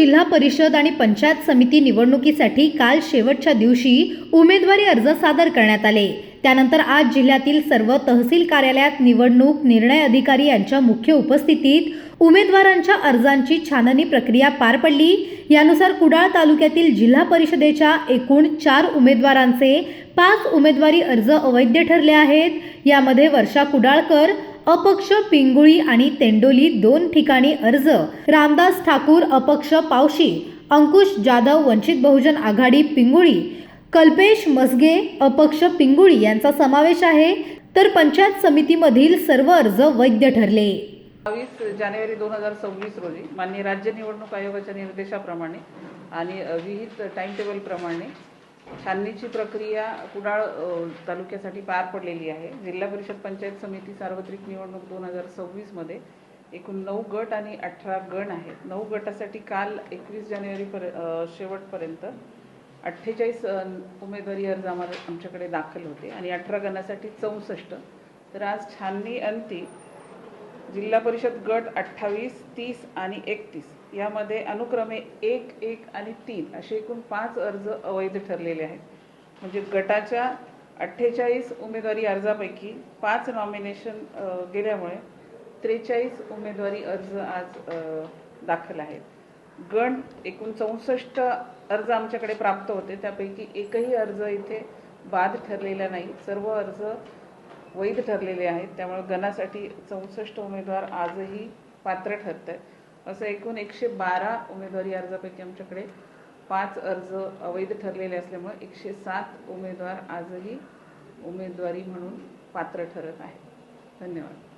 जिल्हा परिषद आणि पंचायत समिती निवडणुकीसाठी काल शेवटच्या दिवशी उमेदवारी अर्ज सादर करण्यात आले। त्यानंतर आज जिल्ह्यातील सर्व तहसील कार्यालयात निवडणूक निर्णय अधिकारी यांच्या मुख्य उपस्थितीत उमेदवारांच्या अर्जांची छाननी प्रक्रिया पार पडली। यानुसार कुडाळ तालुक्यातील जिल्हा परिषदेच्या एकूण 4 उमेदवारांचे 5 उमेदवारी अर्ज अवैध ठरले आहेत। यामध्ये वर्षा कुडाळकर अपक्ष पिंगुळी आणि तेंडोली 2 ठिकाणी अर्ज, रामदास ठाकूर अपक्ष पावशी, अंकुश जाधव वंचित बहुजन आघाडी पिंगुळी, कल्पेश मसगे अपक्ष पिंगुळी यांचा समावेश आहे। तर पंचायत समितीमधील सर्व अर्ज वैध ठरले। 22 जानेवारी 2026 रोजी माननीय राज्य निवडणूक आयोगाच्या निर्देशाप्रमाणे आणि विहित टाइम टेबल प्रमाणे छाननीची प्रक्रिया कुडाळ तालुक्यासाठी पार पडलेली आहे। जिल्हा परिषद पंचायत समिती सार्वत्रिक निवडणूक 2026 मध्ये एकूण 9 गट आणि 18 गण आहेत। 9 गटासाठी काल 21 जानेवारी शेवटपर्यंत 48 उमेदवारी अर्ज आमच्याकडे दाखल होते आणि 18 गणासाठी 64। तर आज छाननी अंती जिल्हा परिषद गट 28, 30 आणि 31 यामध्ये अनुक्रमे 1, 1 आणि 3 असे एकूण 5 अर्ज अवैध ठरलेले आहेत। म्हणजे गटाच्या 48 उमेदवारी अर्जापैकी 5 नॉमिनेशन गेल्यामुळे 43 उमेदवारी अर्ज आज दाखल आहेत। गण एकूण 64 अर्ज आमच्याकडे प्राप्त होते, त्यापैकी एकही अर्ज इथे बाद ठरलेला नाही, सर्व अर्ज वैध ठरलेले आहेत। त्यामुळे गणासाठी 64 उमेदवार आजही पात्र ठरत आहेत। असं एकूण 112 उमेदवारी अर्जापैकी आमच्याकडे 5 अर्ज अवैध ठरलेले असल्यामुळे 107 उमेदवार आजही उमेदवारी म्हणून पात्र ठरत आहेत। धन्यवाद।